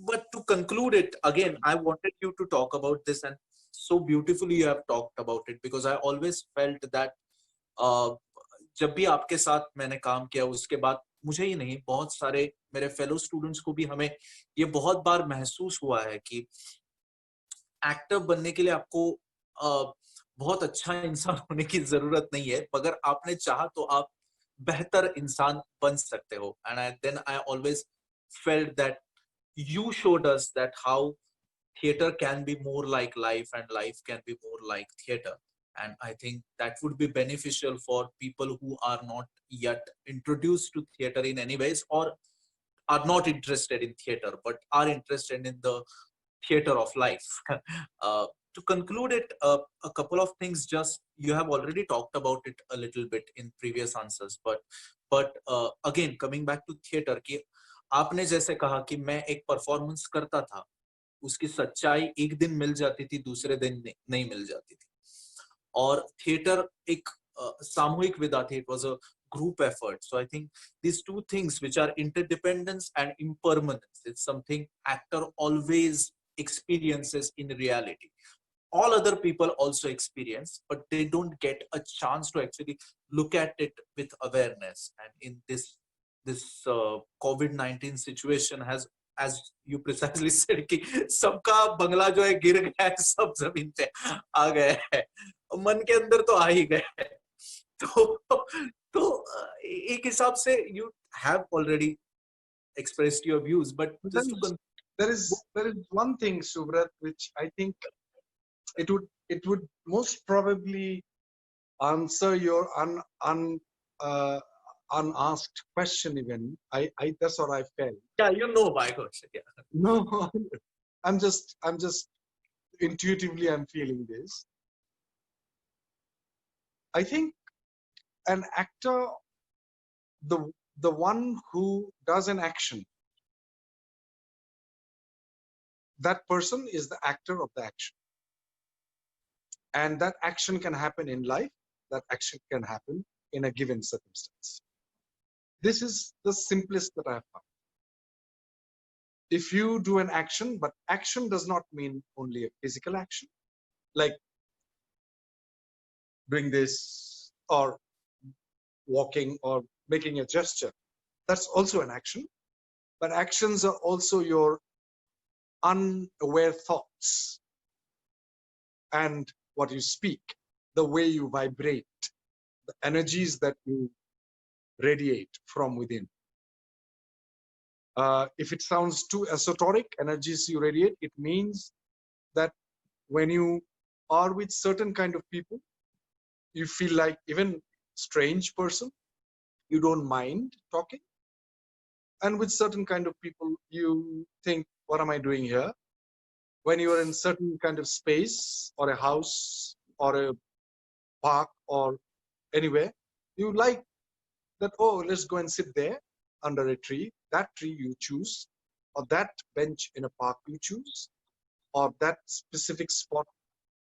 but to conclude it, again, I wanted you to talk about this, and so beautifully you have talked about it, because I always felt that जब भी आपके साथ मैंने काम किया, उसके बाद मुझे ही नहीं, बहुत सारे मेरे फेलो स्टूडेंट्स को भी हमें ये बहुत बार महसूस हुआ है कि एक्टर बनने के लिए आपको बहुत अच्छा इंसान होने की जरूरत नहीं है, मगर आपने चाहा तो आप बेहतर इंसान बन सकते हो. And then I always felt that you showed us that how theater can be more like life and life can be more like theater. And I think that would be beneficial for people who are not yet introduced to theater in any ways, or are not interested in theater but are interested in the theater of life. To conclude it, a couple of things, just you have already talked about it a little bit in previous answers, but again coming back to theater, कि आपने जैसे कहा कि मैं एक performance करता था, उसकी सच्चाई एक दिन मिल जाती थी, दूसरे दिन नहीं मिल जाती थी. और थिएटर एक सामूहिक विधा थी, it was a group effort. So I think these two things, which are interdependence and impermanence, it's something actor always experiences in reality. All other people also experience, but they don't get a chance to actually look at it with awareness. And in this COVID-19 situation has, as you precisely said, कि सबका बंगला जो है गिर गया है, सब जमीन पे आ गए हैं, मन के अंदर तो आ ही गए हैं. तो एक हिसाब से you have already expressed your views, but just to there is one thing, Suvrat, which I think it would most probably answer your unasked question even. I that's what I felt. Yeah, you know my question. Yeah. No, I'm just intuitively I'm feeling this. I think an actor, the one who does an action, that person is the actor of the action. And that action can happen in life, that action can happen in a given circumstance. This is the simplest that I have found. If you do an action, but action does not mean only a physical action, like doing this or walking or making a gesture. That's also an action. But actions are also your unaware thoughts and what you speak, the way you vibrate, the energies that you radiate from within. If it sounds too esoteric, energies you radiate, it means that when you are with certain kind of people, you feel like even strange person, you don't mind talking. And with certain kind of people, you think, what am I doing here? When you are in certain kind of space or a house or a park or anywhere, you like that, oh, let's go and sit there under a tree. That tree you choose, or that bench in a park you choose, or that specific spot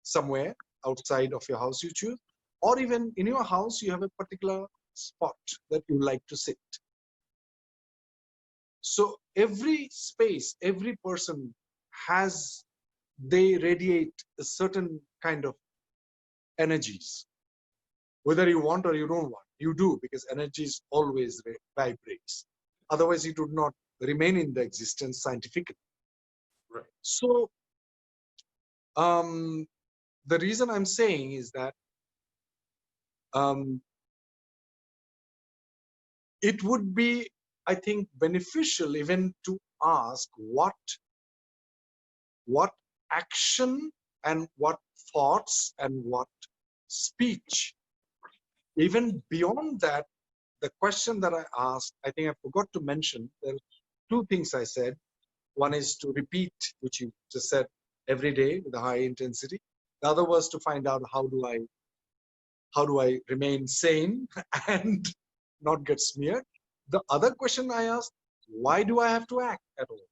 somewhere outside of your house you choose, or even in your house you have a particular spot that you like to sit. So every space, every person has, they radiate a certain kind of energies. Whether you want or you don't want, you do, because energies always vibrates. Otherwise it would not remain in the existence scientifically. Right. So the reason I'm saying is that it would be, I think, beneficial even to ask what action and what thoughts and what speech. Even beyond that, the question that I asked, I think I forgot to mention, there are two things I said. One is to repeat, which you just said, every day with a high intensity. The other was to find out how do I remain sane and not get smeared. The other question I asked, why do I have to act at all?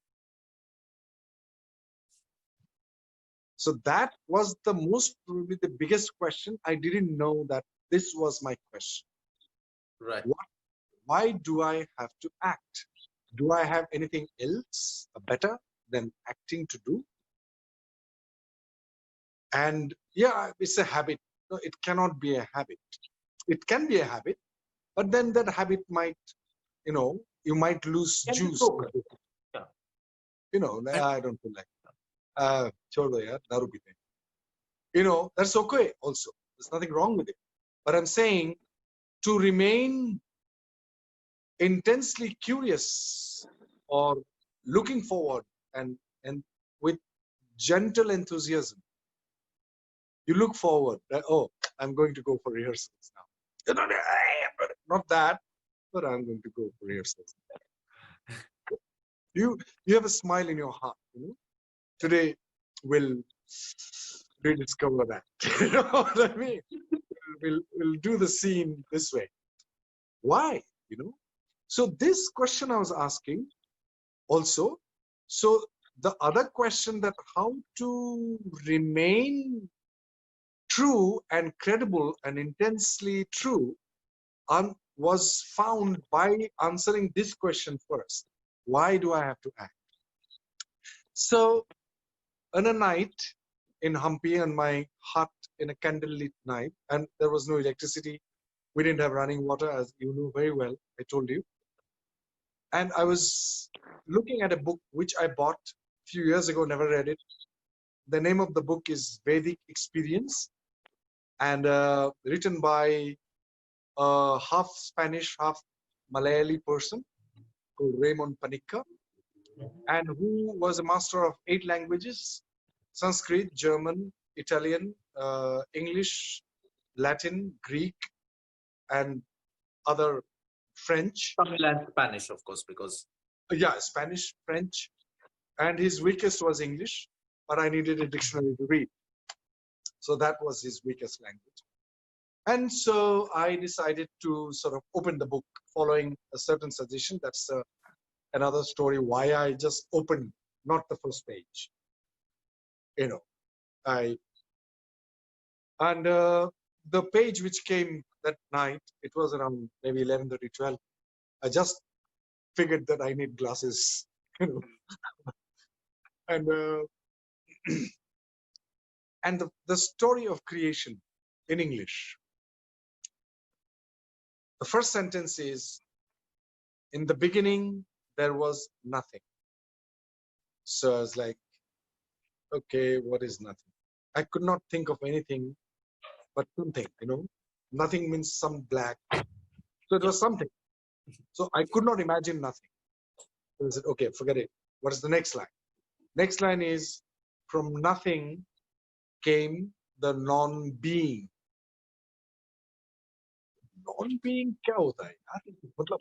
So that was the most, probably the biggest question. I didn't know that this was my question. Right. Why do I have to act? Do I have anything else, better than acting to do. And yeah, it's a habit. No, it cannot be a habit. It can be a habit, but then that habit might, you might lose Can be juice. broken. Yeah. I don't feel like, chodo yaar, daru peete. That's okay also. There's nothing wrong with it. But I'm saying to remain intensely curious or looking forward and with gentle enthusiasm, you look forward that, oh, I'm going to go for rehearsals now. Not that, but I'm going to go for rehearsals. You have a smile in your heart. Today we'll rediscover that. You know what I mean? We'll do the scene this way. Why? So this question I was asking also. So the other question, that how to remain true and credible and intensely true, was found by answering this question first. Why do I have to act? So on a night in Hampi, and my hut in a candlelit night, and there was no electricity. We didn't have running water, as you know very well, I told you. And I was looking at a book which I bought a few years ago, never read it. The name of the book is Vedic Experience, and written by a half Spanish, half Malayali person called Raymond Panicca, and who was a master of 8 languages: Sanskrit, German, Italian, English, Latin, Greek, and other French. Tamil and Spanish, of course, because Yeah, Spanish, French, and his weakest was English, but I needed a dictionary to read. So that was his weakest language. And so I decided to sort of open the book following a certain suggestion. That's another story why I just opened, not the first page. The page which came that night, it was around maybe 11:30, 12. I just figured that I need glasses, and and the story of creation in English. The first sentence is, in the beginning, there was nothing. So I was like, okay, what is nothing? I could not think of anything but something, Nothing means some black. So it was something. So I could not imagine nothing. So I said, okay, forget it. What is the next line? Next line is, from nothing came the non-being. Non-being क्या होता है यार? मतलब,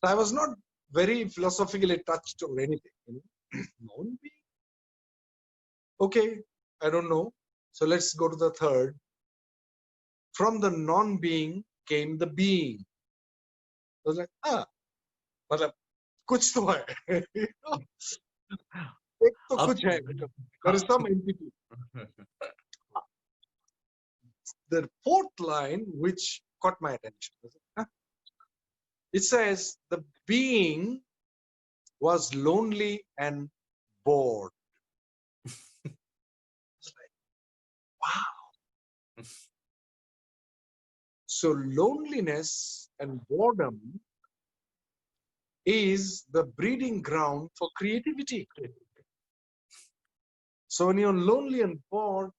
So I was not very philosophically touched or anything. Non-being. Okay, I don't know. So let's go to the third. From the non-being came the being. I was like, मतलब कुछ तो है. एक तो कुछ है. There is some entity. The fourth line, which caught my attention, it says the being was lonely and bored. It's like, wow. So loneliness and boredom is the breeding ground for creativity. So when you're lonely and bored,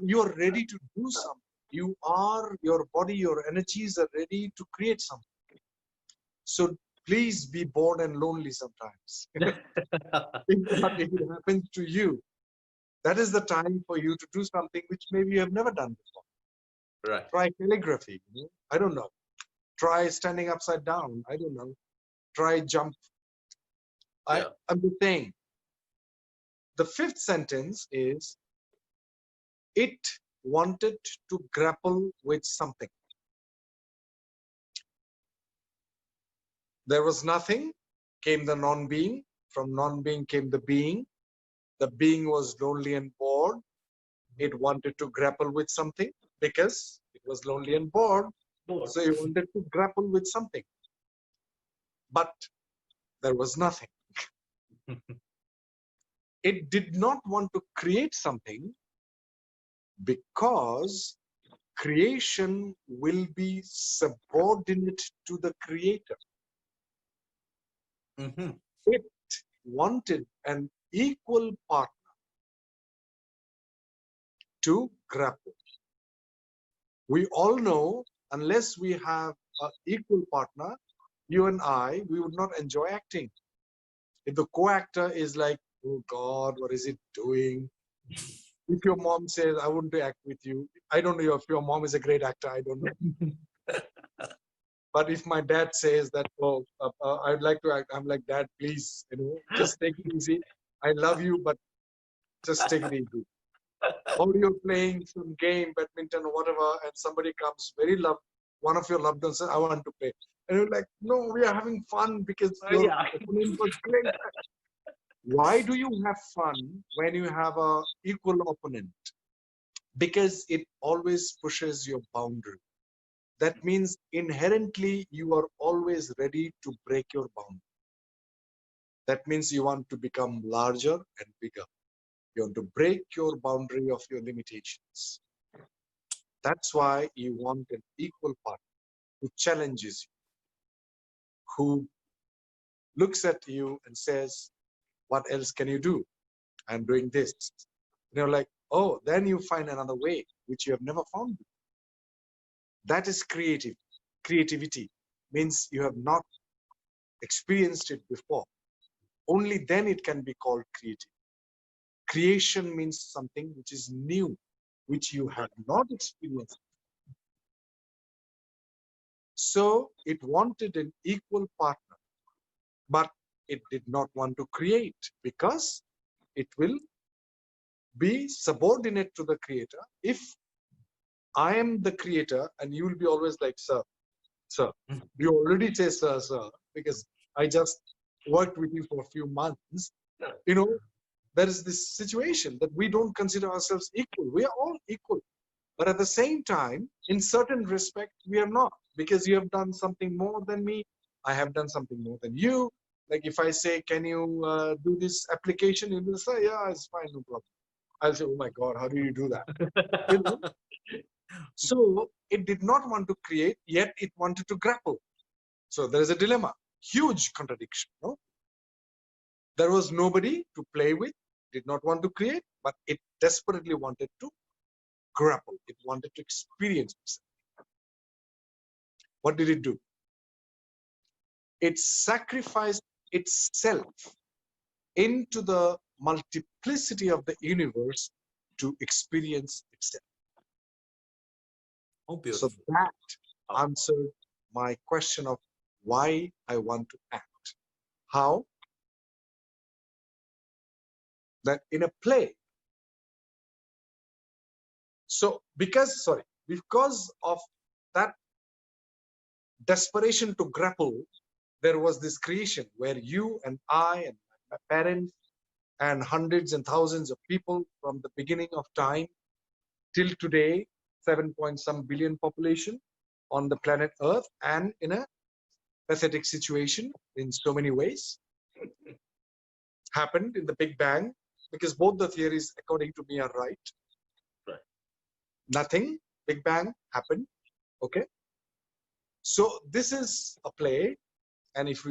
you are ready to do something. Your body, your energies are ready to create something. So please be bored and lonely sometimes. If it happens to you, that is the time for you to do something which maybe you have never done before. Right. Try calligraphy. I don't know. Try standing upside down. I don't know. Try jump. Yeah. I'm just saying. The fifth sentence is, it wanted to grapple with something. There was nothing, came the non-being. From non-being came the being. The being was lonely and bored. It wanted to grapple with something because it was lonely and bored. So it wanted to grapple with something. but there was nothing. It did not want to create something because creation will be subordinate to the creator. Mhm. It wanted an equal partner to grapple. We all know, unless we have an equal partner, you and I, we would not enjoy acting. If the co-actor is like, oh God, what is it doing? If your mom says, I want to act with you, I don't know if your mom is a great actor, I don't know. But if my dad says that, oh, I'd like to act, I'm like, Dad, please, just take it easy. I love you, but just take it easy. Or you're playing some game, badminton or whatever, and somebody comes, one of your loved ones says, I want to play. And you're like, no, we are having fun because your Yeah. opponent was great. Why do you have fun when you have a equal opponent? Because it always pushes your boundary. That means inherently you are always ready to break your boundary. That means you want to become larger and bigger. You want to break your boundary of your limitations. That's why you want an equal partner who challenges you, who looks at you and says, what else can you do? I'm doing this. And you're like, oh, then you find another way which you have never found. That is creative. Creativity means you have not experienced it before. Only then it can be called creative. Creation means something which is new, which you have not experienced. So it wanted an equal partner, but it did not want to create because it will be subordinate to the creator. If I am the creator and you will be always like, sir, sir, you already say sir, sir, because I just worked with you for a few months. There is this situation that we don't consider ourselves equal. We are all equal. But at the same time, in certain respect, we are not, because you have done something more than me. I have done something more than you. Like if I say, can you do this application? You will say, yeah, it's fine, no problem. I'll say, oh my God, how do you do that? You know? So it did not want to create, yet it wanted to grapple. So there is a dilemma, huge contradiction. No? There was nobody to play with, did not want to create, but it desperately wanted to grapple. It wanted to experience itself. What did it do? It sacrificed itself into the multiplicity of the universe to experience itself. Oh, So beautiful. that answered my question of why I want to act. How? That in a play. So because of that desperation to grapple, there was this creation where you and I and my parents and hundreds and thousands of people from the beginning of time till today, 7 point some billion population on the planet Earth, and in a pathetic situation in so many ways, happened in the Big Bang, because both the theories, according to me, are right. Right. Nothing, Big Bang happened. Okay. So this is a play, and if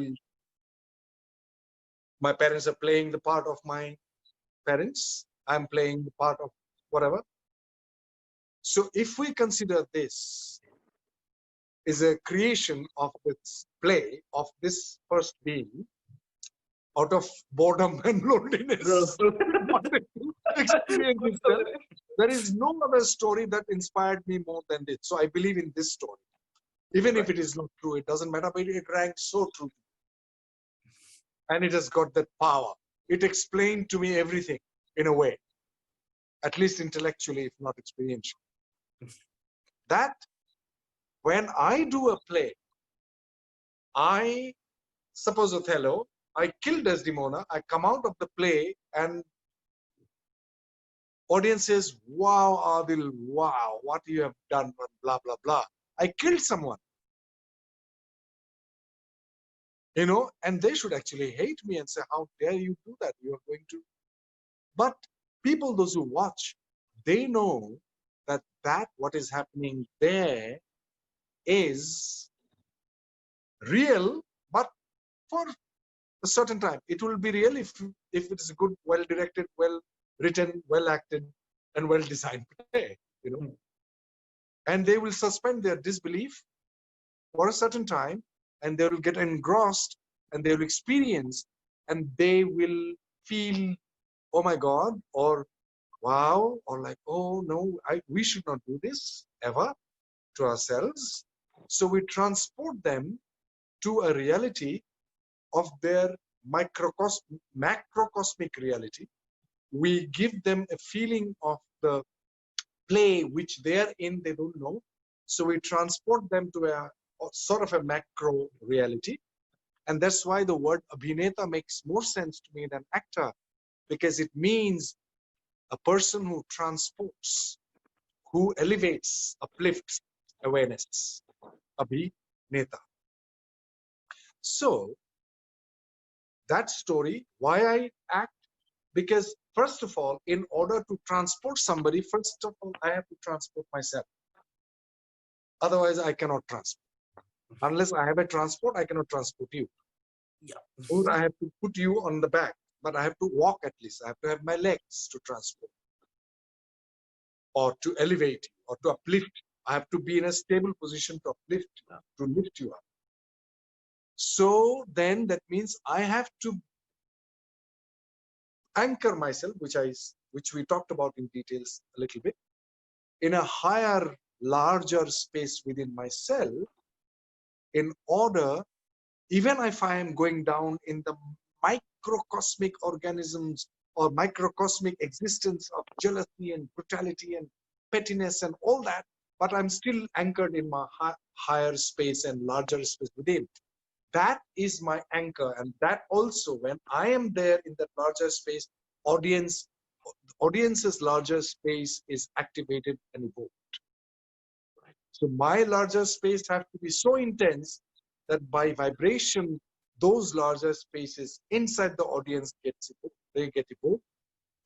my parents are playing the part of my parents, I'm playing the part of whatever. So if we consider this is a creation of this play of this first being, out of boredom and loneliness, it wanted to experience itself. There is no other story that inspired me more than this. So I believe in this story. Even if it is not true, it doesn't matter, but it ranks so true. And it has got that power. It explained to me everything in a way, at least intellectually, if not experientially. That when I do a play, I suppose Othello, I kill Desdemona, I come out of the play and audience says, wow, Adil, wow, what you have done, blah, blah, blah. I killed someone. you know, and they should actually hate me and say, how dare you do that? You are going to. But people, those who watch, they know that what is happening there is real, but for a certain time. It will be real if it is a good, well directed, well written, well acted, and well designed play, you know. And they will suspend their disbelief for a certain time, and they will get engrossed, and they will experience, and they will feel, oh my God, or wow, or like, oh no, we should not do this ever to ourselves. So we transport them to a reality of their macrocosmic reality. We give them a feeling of the play which they're in, they don't know. So we transport them to a sort of a macro reality. And that's why the word abhineta makes more sense to me than actor, because it means a person who transports, who elevates, uplifts awareness. Abhineta. So that story, why I act, because first of all, in order to transport somebody, first of all, I have to transport myself. Otherwise, I cannot transport. Unless I have a transport, I cannot transport you. Yeah. Or I have to put you on the back, but I have to walk at least. I have to have my legs to transport, or to elevate, or to uplift. I have to be in a stable position to uplift, to lift you up. So then that means I have to anchor myself, which we talked about in details a little bit, in a higher, larger space within myself, in order, even if I am going down in the microcosmic organisms or microcosmic existence of jealousy and brutality and pettiness and all that, but I'm still anchored in my higher space and larger space within. That is my anchor. And that also, when I am there in that larger space, audience's larger space is activated and evoked. So my larger space have to be so intense that by vibration, those larger spaces inside the audience they get evoked,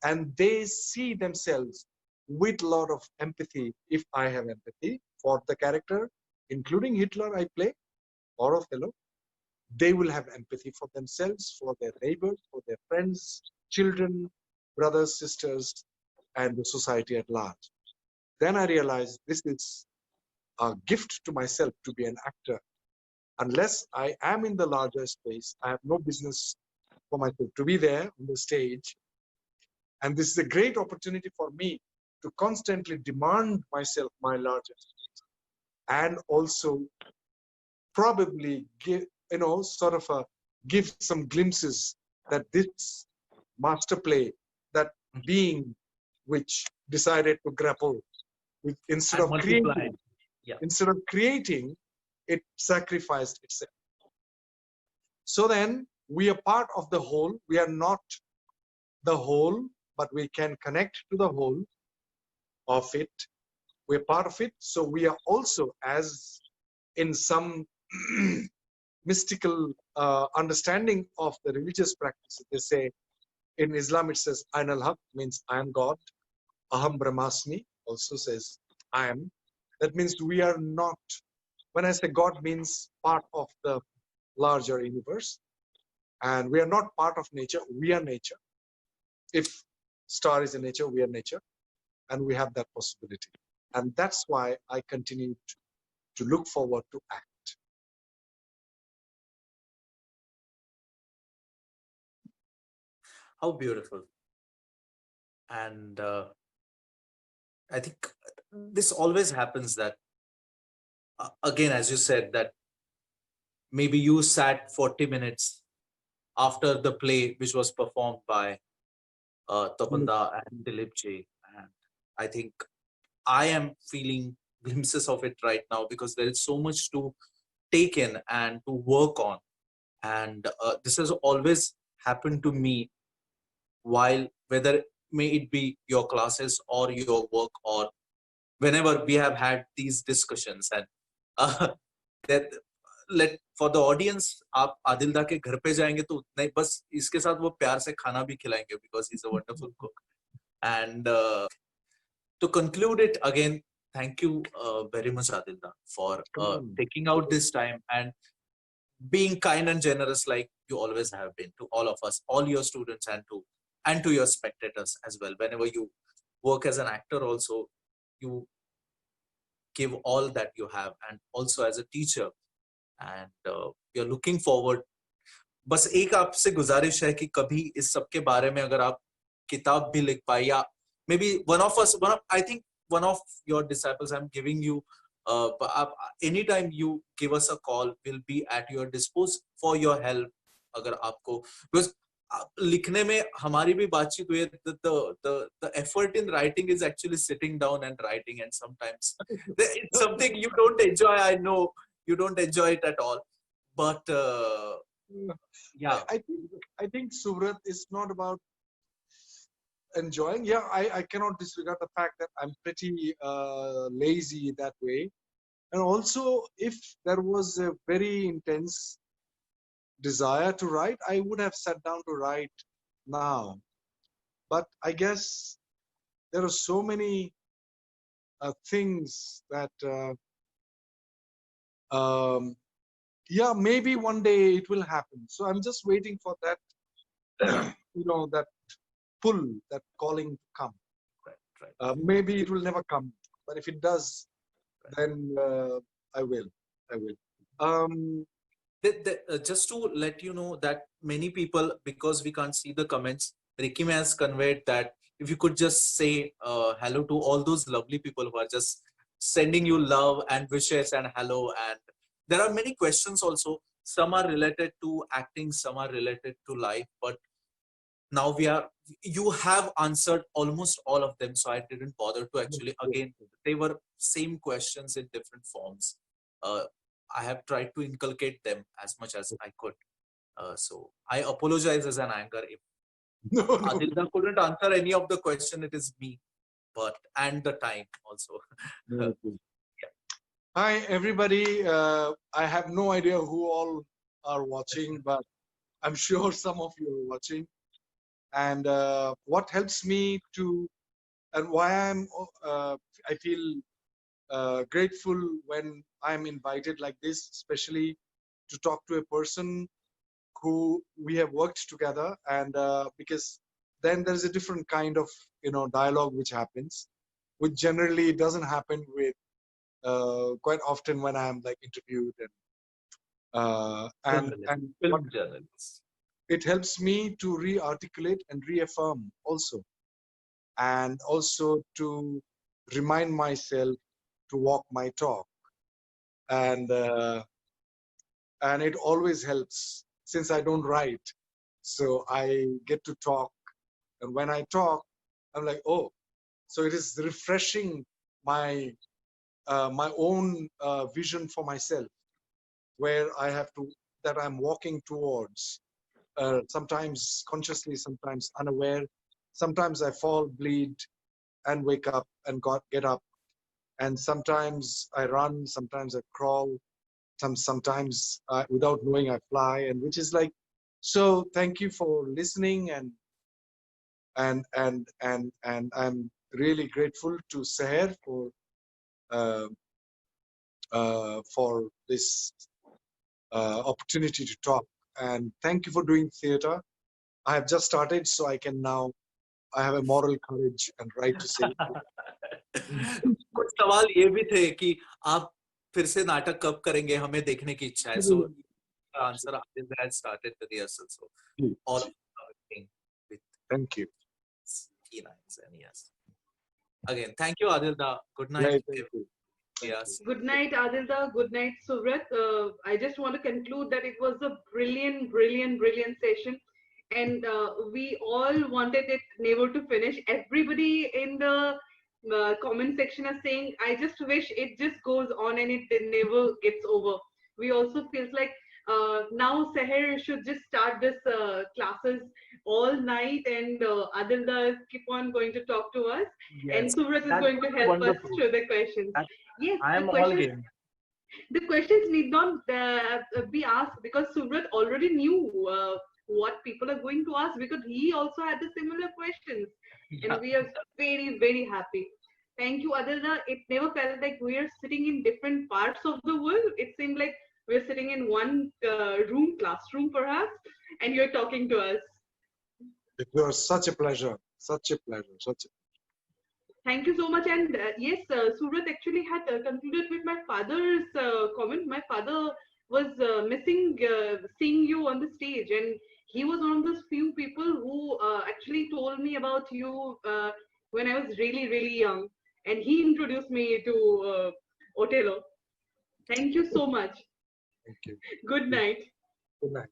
and they see themselves with a lot of empathy. If I have empathy for the character, including Hitler I play, or Othello, they will have empathy for themselves, for their neighbors, for their friends, children, brothers, sisters, and the society at large. Then I realized this is a gift to myself to be an actor. Unless I am in the larger space, I have no business for myself to be there on the stage. And this is a great opportunity for me to constantly demand myself my larger space, and also probably give, sort of give some glimpses that this master play, that being which decided to grapple with, And multiply. Yeah. instead of creating, it sacrificed itself. So then we are part of the whole. We are not the whole, but we can connect to the whole of it. We're part of it. So we are also, as in some mystical understanding of the religious practices, they say in Islam it says Ain al Haq, means I am God. Aham Brahmasmi also says I am. That means we are not, when I say God, means part of the larger universe, and we are not part of nature. We are nature. If star is in nature, we are nature, and we have that possibility. And that's why I continue to look forward to act. How beautiful. And I think this always happens that, again, as you said, that maybe you sat 40 minutes after the play which was performed by Tapanda and Dilip Ji. And I think I am feeling glimpses of it right now, because there is so much to take in and to work on. And this has always happened to me, while whether may it be your classes or your work, or whenever we have had these discussions. And that let for the audience, आप आदिल दा के घर पे जाएंगे तो उतना ही, बस इसके साथ वो प्यार से खाना भी खिलाएंगे because he's a wonderful cook. And to conclude it again, thank you very much, Adil da, for Come on. taking out this time and being kind and generous like you always have been to all of us, all your students, and to your spectators as well. Whenever you work as an actor also, you give all that you have, and also as a teacher, and we are looking forward. बस एक आपसे गुजारिश है कि कभी इस सब के बारे में अगर आप किताब भी लिख पाए, या maybe one of us, I think one of your disciples, I'm giving you anytime you give us a call, we'll be at your disposal for your help. अगर आपको, because लिखने में हमारी भी बातचीत हुई है, the effort in writing is actually sitting down and writing, and sometimes it's something you don't enjoy. I know you don't enjoy it at all, but yeah, I think Suvrat is not about enjoying. Yeah, I cannot disregard the fact that I'm pretty lazy that way. And also, if there was a very intense desire to write, I would have sat down to write now. But I guess there are so many things that, yeah, maybe one day it will happen. So I'm just waiting for that, that pull, that calling to come. right. Maybe it will never come, but if it does, then I will. Just to let you know that many people, because we can't see the comments, Ricky has conveyed that if you could just say hello to all those lovely people who are just sending you love and wishes and hello. And there are many questions also. Some are related to acting, some are related to life, but now you have answered almost all of them, so I didn't bother to actually, again, they were same questions in different forms. I have tried to inculcate them as much as I could. So I apologize as an anger if Adilda couldn't answer any of the question. It is me, and the time also. Yeah. Hi everybody. I have no idea who all are watching, but I'm sure some of you are watching. And what helps me to, and why I feel grateful when I'm invited like this, especially to talk to a person who we have worked together, and because then there's a different kind of dialogue which happens, which generally doesn't happen with quite often when I'm like interviewed, and film journalists. It helps me to re-articulate and reaffirm also, and also to remind myself to walk my talk, and it always helps since I don't write, so I get to talk, and when I talk, I'm like, oh, so it is refreshing my my own vision for myself, where that I'm walking towards, sometimes consciously, sometimes unaware, sometimes I fall, bleed, and wake up and get up, and sometimes I run, sometimes I crawl, sometimes without knowing I fly, and which is like, so thank you for listening, and I'm really grateful to Sehar for this opportunity to talk, and thank you for doing theater. I have just started, so I have a moral courage and right to say कुछ सवाल ये भी थे कि आप फिर से नाटक कब करेंगे, हमें देखने की इच्छा है. So answer has started the rehearsal, so all of everything with thank you. keen eyes, and yes, again thank you, Adilda. Good night. Yes. Good night, Adilda. Good night, Suvrat. I just want to conclude that it was a brilliant, brilliant, brilliant session. And we all wanted it never to finish. Everybody in the comment section is saying, I just wish it just goes on and it never gets over. We also feels like now Sehar should just start this classes all night, and Adilda keep on going to talk to us, Yes, and Suvrat is going to help us through the questions. I am all game. The questions need not be asked because Suvrat already knew what people are going to ask because he also had the similar questions, Yeah. and we are very very happy. Thank you, Adilna. It never felt like we are sitting in different parts of the world. It seemed like we're sitting in one room, classroom perhaps, and you're talking to us. It was such a pleasure, such a pleasure, such a. Thank you so much. And yes, Surat actually had concluded with my father's comment. My father was missing seeing you on the stage, and he was one of those few people who actually told me about you when I was really, really young. And he introduced me to Otelo. Thank you so much. Thank you. Good night. Good night.